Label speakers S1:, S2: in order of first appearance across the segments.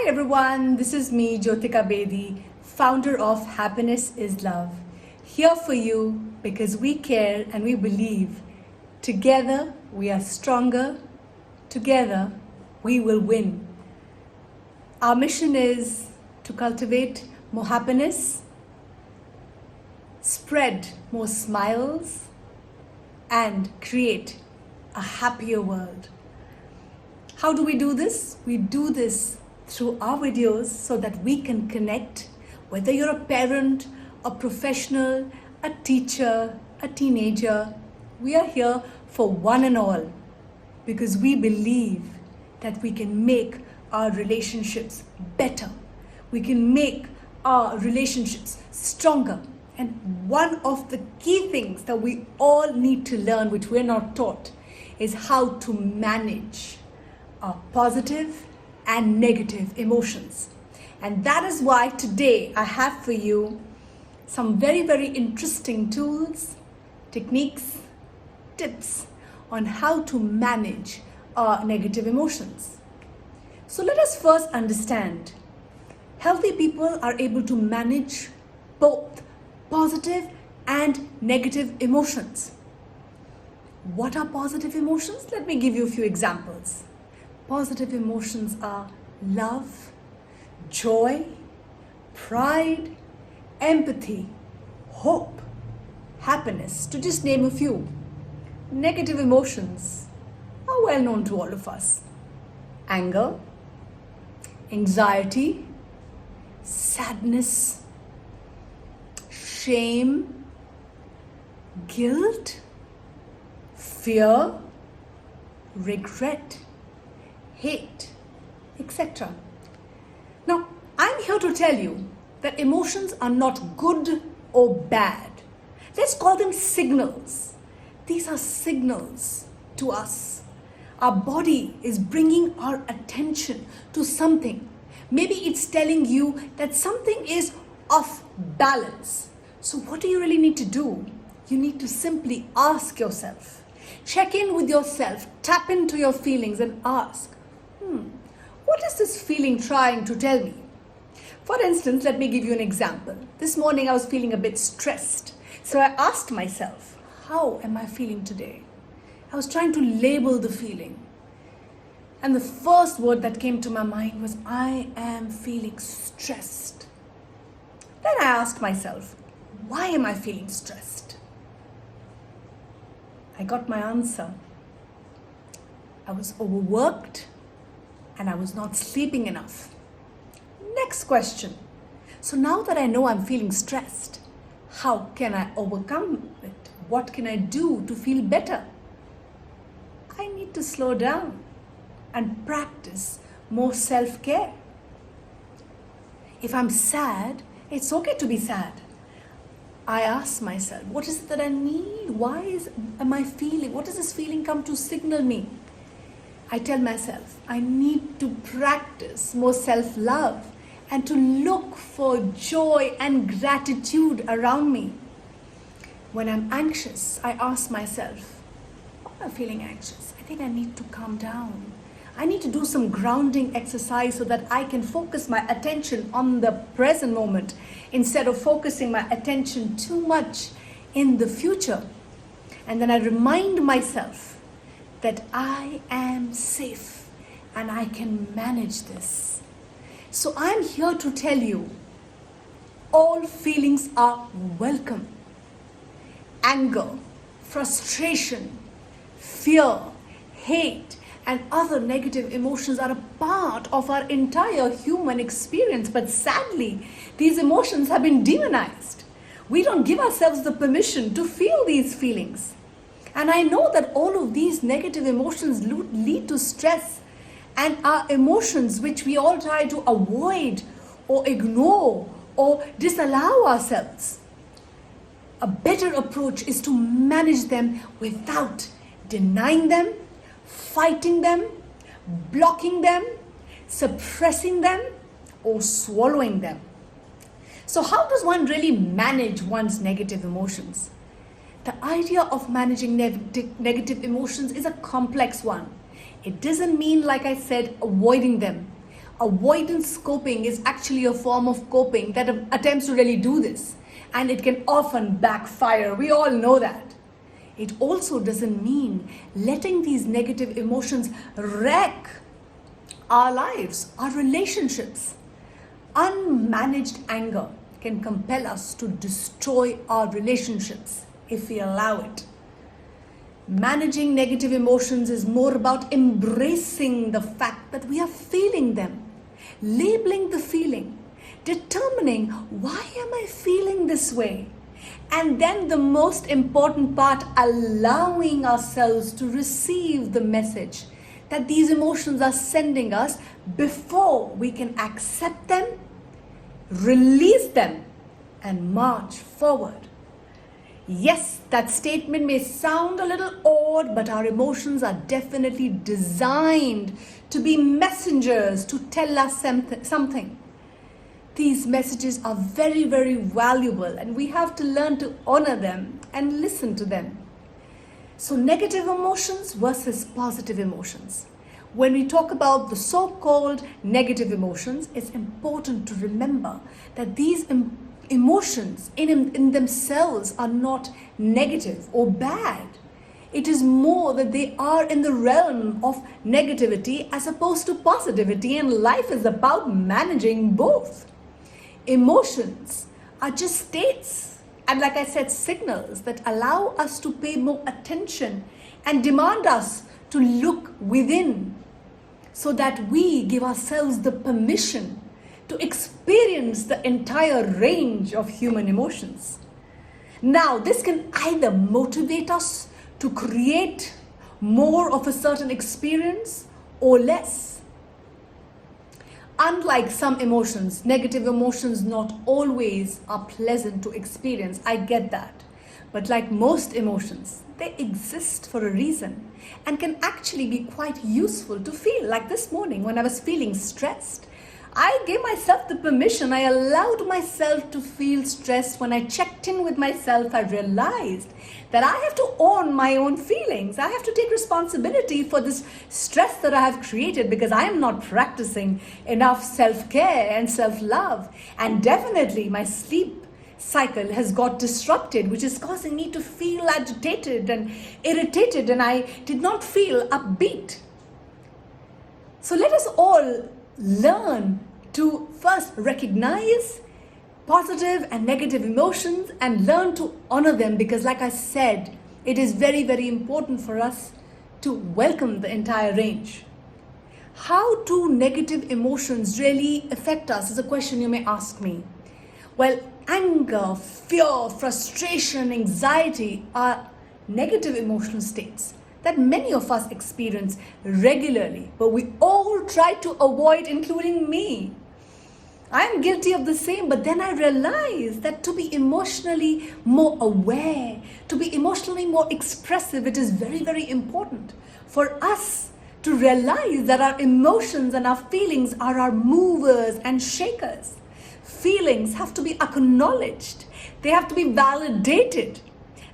S1: Hi everyone, this is me, Jyotika Bedi, founder of Happiness is Love. Here for you because we care and we believe. Together we are stronger. Together we will win. Our mission is to cultivate more happiness, spread more smiles, and create a happier world. How do we do this? We do this through our videos so that we can connect, whether you're a parent, a professional, a teacher, a teenager. We are here for one and all because we believe that we can make our relationships better. We can make our relationships stronger. And one of the key things that we all need to learn, which we're not taught, is how to manage our positive and negative emotions. And that is why today I have for you some very interesting tools, techniques, tips on how to manage our negative emotions. So let us first understand, healthy people are able to manage both positive and negative emotions. What are positive emotions? Let me give you a few examples. Positive emotions are love, joy, pride, empathy, hope, happiness, to just name a few. Negative emotions are well known to all of us. Anger, anxiety, sadness, shame, guilt, fear, regret, hate, etc. Now, I'm here to tell you that emotions are not good or bad. Let's call them signals. These are signals to us. Our body is bringing our attention to something. Maybe it's telling you that something is off balance. So what do you really need to do? You need to simply ask yourself. Check in with yourself, tap into your feelings and ask, what is this feeling trying to tell me? For instance, let me give you an example. This morning I was feeling a bit stressed. So I asked myself, how am I feeling today? I was trying to label the feeling. And the first word that came to my mind was, I am feeling stressed. Then I asked myself, why am I feeling stressed? I got my answer. I was overworked and I was not sleeping enough. Next question. So now that I know I'm feeling stressed, how can I overcome it? What can I do to feel better? I need to slow down and practice more self-care. If I'm sad, it's okay to be sad. I ask myself, what is it that I need? Am I feeling? What does this feeling come to signal me? I tell myself, I need to practice more self-love and to look for joy and gratitude around me. When I'm anxious, I ask myself, why am I feeling anxious? I think I need to calm down. I need to do some grounding exercise so that I can focus my attention on the present moment instead of focusing my attention too much in the future. And then I remind myself that I am safe and I can manage this. So I'm here to tell you, all feelings are welcome. Anger, frustration, fear, hate, and other negative emotions are a part of our entire human experience. But sadly, these emotions have been demonized. We don't give ourselves the permission to feel these feelings. And I know that all of these negative emotions lead to stress and are emotions which we all try to avoid or ignore or disallow ourselves. A better approach is to manage them without denying them, fighting them, blocking them, suppressing them, or swallowing them. So how does one really manage one's negative emotions? The idea of managing negative emotions is a complex one. It doesn't mean, like I said, avoiding them, Avoidance coping is actually a form of coping that attempts to really do this. And it can often backfire. We all know that. It also doesn't mean letting these negative emotions wreck our lives, our relationships. Unmanaged anger can compel us to destroy our relationships if we allow it. Managing negative emotions is more about embracing the fact that we are feeling them, labeling the feeling, determining why am I feeling this way? And then the most important part, allowing ourselves to receive the message that these emotions are sending us before we can accept them, release them, and march forward. Yes, that statement may sound a little odd, but our emotions are definitely designed to be messengers to tell us something. These messages are very, very valuable, and we have to learn to honor them and listen to them. So, negative emotions versus positive emotions. When we talk about the so-called negative emotions, it's important to remember that these emotions in themselves are not negative or bad. It is more that they are in the realm of negativity as opposed to positivity, and life is about managing both. Emotions are just states, and like I said, signals that allow us to pay more attention and demand us to look within, so that we give ourselves the permission to experience the entire range of human emotions. Now, this can either motivate us to create more of a certain experience or less. Unlike some emotions, negative emotions not always are pleasant to experience. I get that. But like most emotions, they exist for a reason and can actually be quite useful to feel. Like this morning when I was feeling stressed, I gave myself the permission. I allowed myself to feel stressed. When I checked in with myself, I realized that I have to own my own feelings. I have to take responsibility for this stress that I have created because I am not practicing enough self-care and self-love. And definitely my sleep cycle has got disrupted, which is causing me to feel agitated and irritated, and I did not feel upbeat. So let us all learn to first recognize positive and negative emotions and learn to honor them, because like I said, it is very, very important for us to welcome the entire range. How do negative emotions really affect us is a question you may ask me. Well, anger, fear, frustration, anxiety are negative emotional states that many of us experience regularly, but we all try to avoid, including me. I am guilty of the same, but then I realized that to be emotionally more aware, to be emotionally more expressive, it is very, very important for us to realize that our emotions and our feelings are our movers and shakers. Feelings have to be acknowledged. They have to be validated.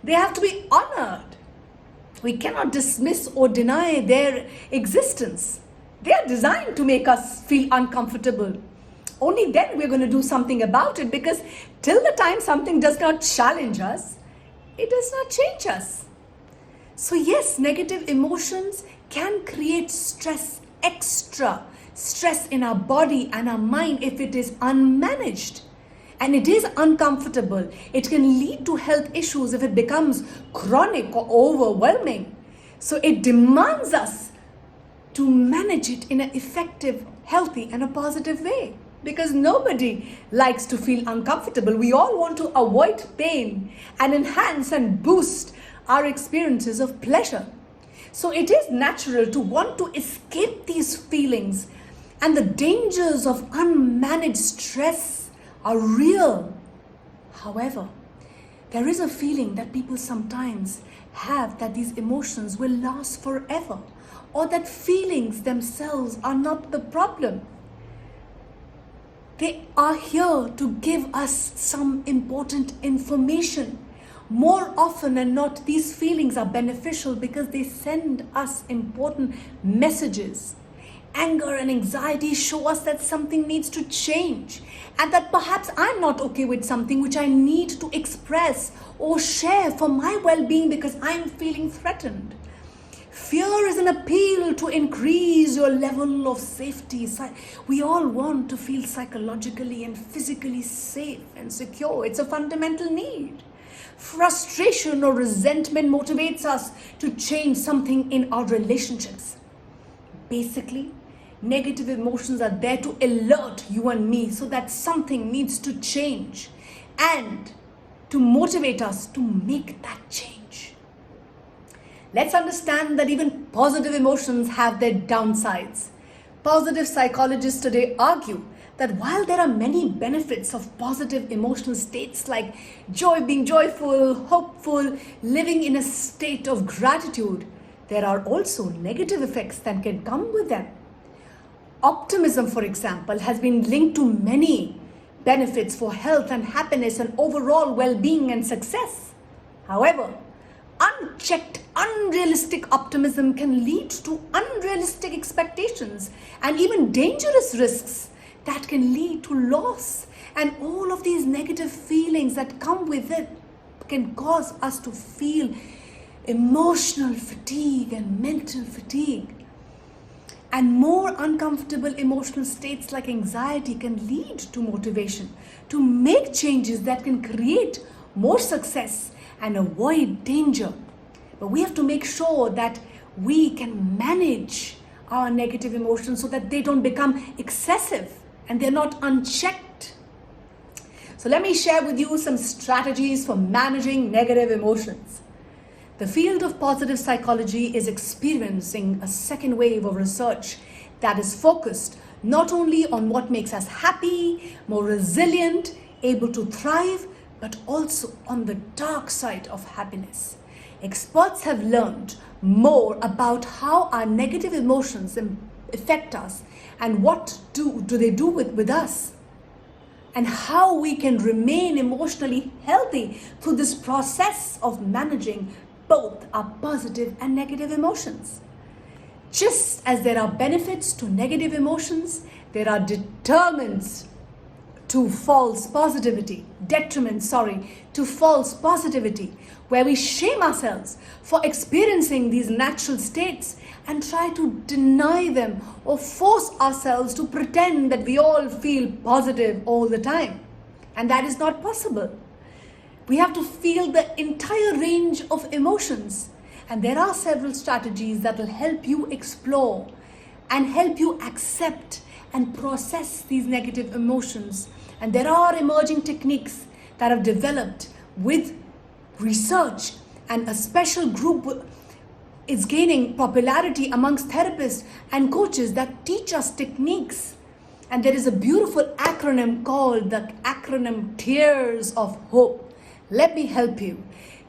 S1: They have to be honored. We cannot dismiss or deny their existence. They are designed to make us feel uncomfortable. Only then we're going to do something about it, because till the time something does not challenge us, it does not change us. So yes, negative emotions can create stress, extra stress in our body and our mind if it is unmanaged. And it is uncomfortable. It can lead to health issues if it becomes chronic or overwhelming. So it demands us to manage it in an effective, healthy, and a positive way. Because nobody likes to feel uncomfortable. We all want to avoid pain and enhance and boost our experiences of pleasure. So it is natural to want to escape these feelings, and the dangers of unmanaged stress are real. However, there is a feeling that people sometimes have that these emotions will last forever, or that feelings themselves are not the problem. They are here to give us some important information. More often than not, these feelings are beneficial because they send us important messages. Anger and anxiety show us that something needs to change and that perhaps I'm not okay with something which I need to express or share for my well-being because I'm feeling threatened. Fear is an appeal to increase your level of safety. We all want to feel psychologically and physically safe and secure. It's a fundamental need. Frustration or resentment motivates us to change something in our relationships. Basically, negative emotions are there to alert you and me so that something needs to change and to motivate us to make that change. Let's understand that even positive emotions have their downsides. Positive psychologists today argue that while there are many benefits of positive emotional states like being joyful, hopeful, living in a state of gratitude, there are also negative effects that can come with them. Optimism, for example, has been linked to many benefits for health and happiness and overall well-being and success. However, unchecked, unrealistic optimism can lead to unrealistic expectations and even dangerous risks that can lead to loss. And all of these negative feelings that come with it can cause us to feel emotional fatigue and mental fatigue. And more uncomfortable emotional states like anxiety can lead to motivation to make changes that can create more success and avoid danger. But we have to make sure that we can manage our negative emotions so that they don't become excessive and they're not unchecked. So let me share with you some strategies for managing negative emotions. The field of positive psychology is experiencing a second wave of research that is focused not only on what makes us happy, more resilient, able to thrive, but also on the dark side of happiness. Experts have learned more about how our negative emotions affect us and what do they do with us, and how we can remain emotionally healthy through this process of managing both our positive and negative emotions. Just as there are benefits to negative emotions, there are detriments to false positivity, where we shame ourselves for experiencing these natural states and try to deny them or force ourselves to pretend that we all feel positive all the time. And that is not possible. We have to feel the entire range of emotions. And there are several strategies that will help you explore and help you accept and process these negative emotions. And there are emerging techniques that have developed with research, and a special group is gaining popularity amongst therapists and coaches that teach us techniques. And there is a beautiful acronym called the acronym Tears of Hope. Let me help you.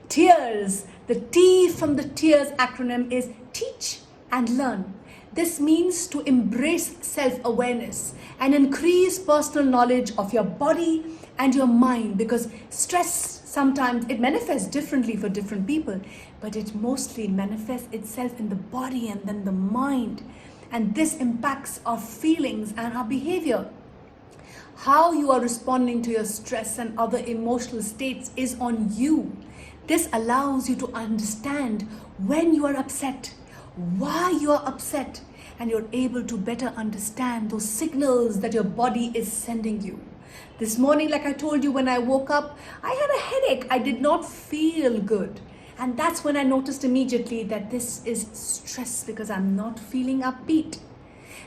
S1: Tears, the T from the Tears acronym is teach and learn. This means to embrace self-awareness and increase personal knowledge of your body and your mind, because stress sometimes it manifests differently for different people, but it mostly manifests itself in the body and then the mind. And this impacts our feelings and our behavior. How you are responding to your stress and other emotional states is on you. This allows you to understand when you are upset, why you are upset, and you're able to better understand those signals that your body is sending you. This morning, like I told you, when I woke up, I had a headache. I did not feel good. And that's when I noticed immediately that this is stress because I'm not feeling upbeat.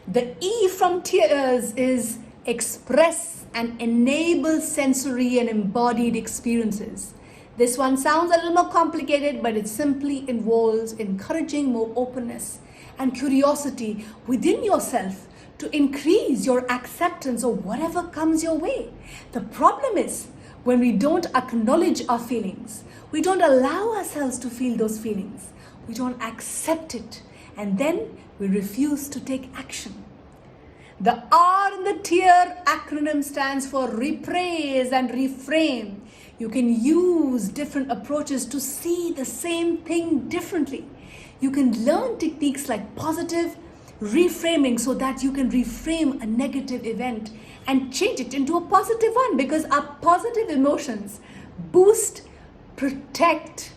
S1: The E from tears is express and enable sensory and embodied experiences. This one sounds a little more complicated, but it simply involves encouraging more openness and curiosity within yourself to increase your acceptance of whatever comes your way. The problem is when we don't acknowledge our feelings, we don't allow ourselves to feel those feelings, we don't accept it, and then we refuse to take action. The R in the TEAR acronym stands for repraise and reframe. You can use different approaches to see the same thing differently. You can learn techniques like positive reframing so that you can reframe a negative event and change it into a positive one, because our positive emotions boost, protect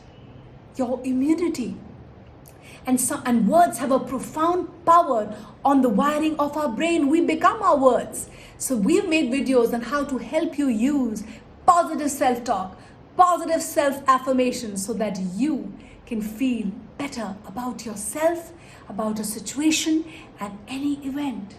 S1: your immunity. And words have a profound power on the wiring of our brain. We become our words. So we've made videos on how to help you use positive self-talk, positive self-affirmation, so that you can feel better about yourself, about a situation and any event.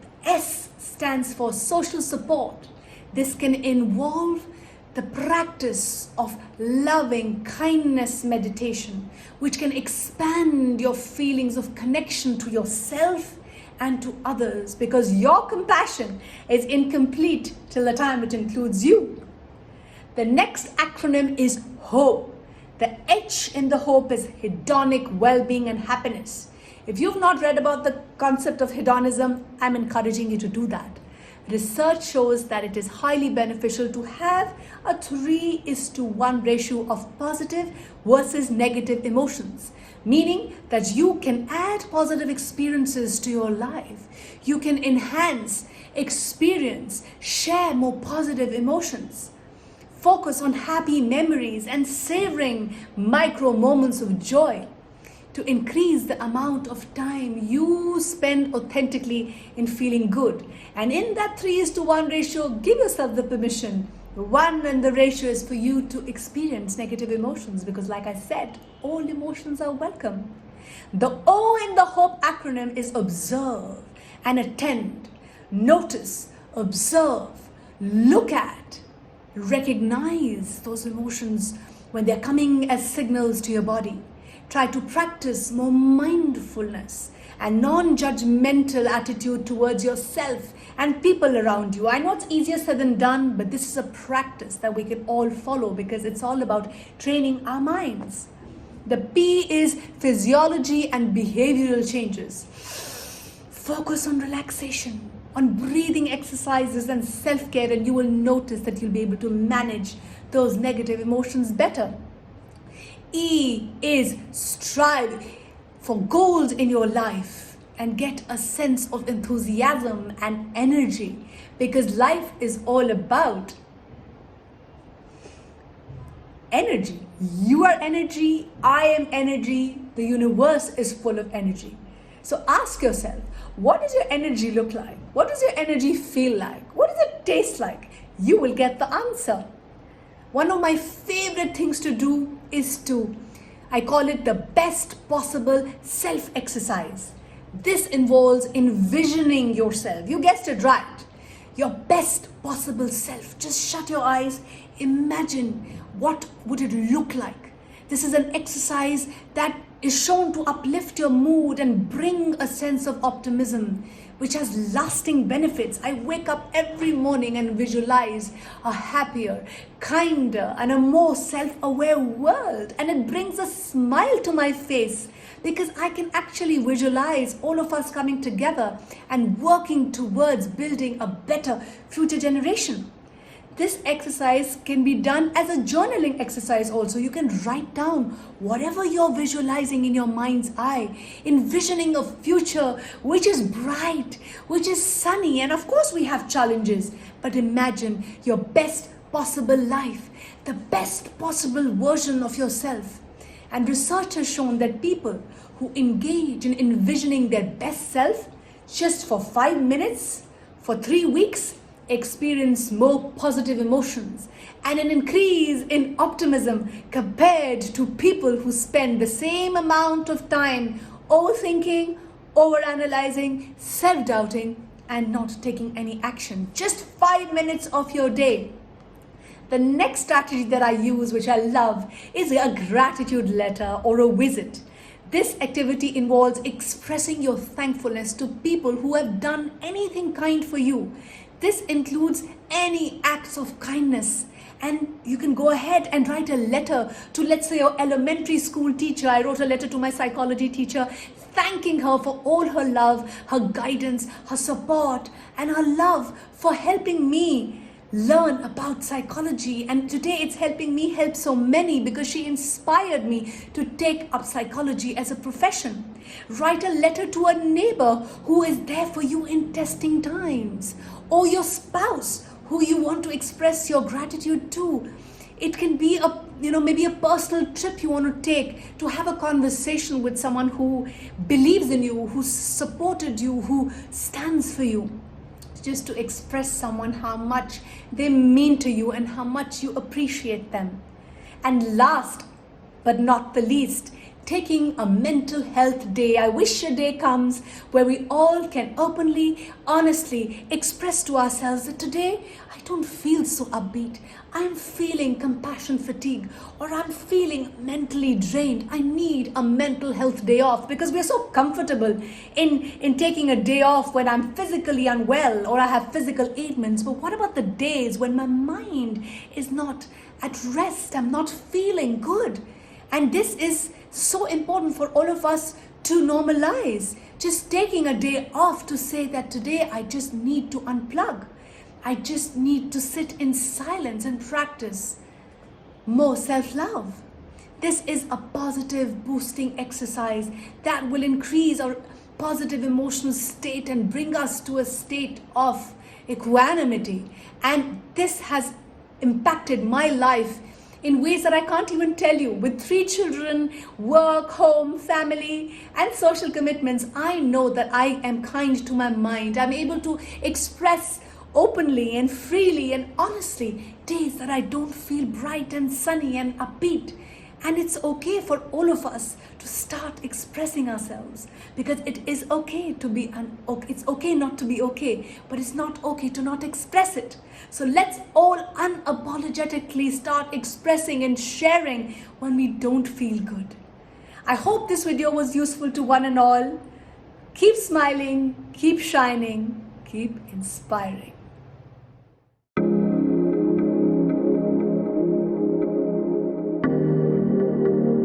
S1: The S stands for social support. This can involve the practice of loving kindness meditation, which can expand your feelings of connection to yourself and to others, because your compassion is incomplete till the time it includes you. The next acronym is HOPE. The H in the HOPE is hedonic well-being and happiness. If you've not read about the concept of hedonism, I'm encouraging you to do that. Research shows that it is highly beneficial to have a 3:1 ratio of positive versus negative emotions, meaning that you can add positive experiences to your life. You can enhance, experience, share more positive emotions. Focus on happy memories and savoring micro moments of joy to increase the amount of time you spend authentically in feeling good. And in that 3:1 ratio, give yourself the permission. The one and the ratio is for you to experience negative emotions, because like I said, all emotions are welcome. The O in the HOPE acronym is observe and attend. Notice, observe, look at, recognize those emotions when they're coming as signals to your body. Try to practice more mindfulness and non-judgmental attitude towards yourself and people around you. I know it's easier said than done, but this is a practice that we can all follow, because it's all about training our minds. The P is physiology and behavioral changes. Focus on relaxation, on breathing exercises and self-care, and you will notice that you'll be able to manage those negative emotions better. E is strive for goals in your life and get a sense of enthusiasm and energy, because life is all about energy. You are energy, I am energy, the universe is full of energy. So ask yourself, what does your energy look like? What does your energy feel like? What does it taste like? You will get the answer. One of my favorite things to do is I call it the best possible self-exercise. This involves envisioning yourself. You guessed it right. Your best possible self. Just shut your eyes. Imagine what would it look like. This is an exercise that is shown to uplift your mood and bring a sense of optimism, which has lasting benefits. I wake up every morning and visualize a happier, kinder, and a more self-aware world. And it brings a smile to my face, because I can actually visualize all of us coming together and working towards building a better future generation. This exercise can be done as a journaling exercise also. You can write down whatever you're visualizing in your mind's eye, envisioning a future which is bright, which is sunny. And of course we have challenges, but imagine your best possible life, the best possible version of yourself. And research has shown that people who engage in envisioning their best self just for 5 minutes, for 3 weeks, experience more positive emotions and an increase in optimism compared to people who spend the same amount of time overthinking, overanalyzing, self-doubting, and not taking any action. Just 5 minutes of your day. The next strategy that I use, which I love, is a gratitude letter or a visit. This activity involves expressing your thankfulness to people who have done anything kind for you. This includes any acts of kindness. And you can go ahead and write a letter to, let's say, your elementary school teacher. I wrote a letter to my psychology teacher, thanking her for all her love, her guidance, her support, and her love for helping me learn about psychology, and today it's helping me help so many because she inspired me to take up psychology as a profession. Write a letter to a neighbor who is there for you in testing times, or your spouse who you want to express your gratitude to. It can be maybe a personal trip you want to take, to have a conversation with someone who believes in you, who supported you, who stands for you. Just to express someone how much they mean to you and how much you appreciate them. And last but not the least, taking a mental health day. I wish a day comes where we all can openly, honestly express to ourselves that today I don't feel so upbeat. I'm feeling compassion fatigue, or I'm feeling mentally drained. I need a mental health day off, because we're so comfortable in taking a day off when I'm physically unwell or I have physical ailments. But what about the days when my mind is not at rest? I'm not feeling good. And this is so important for all of us to normalize. Just taking a day off to say that today I just need to unplug. I just need to sit in silence and practice more self-love. This is a positive boosting exercise that will increase our positive emotional state and bring us to a state of equanimity. And this has impacted my life in ways that I can't even tell you. With 3 children, work, home, family, and social commitments, I know that I am kind to my mind. I'm able to express openly and freely and honestly days that I don't feel bright and sunny and upbeat. And it's okay for all of us to start expressing ourselves, because it is okay to be it's okay not to be okay, but it's not okay to not express it. So let's all unapologetically start expressing and sharing when we don't feel good. I hope this video was useful to one and all. Keep smiling, keep shining, keep inspiring.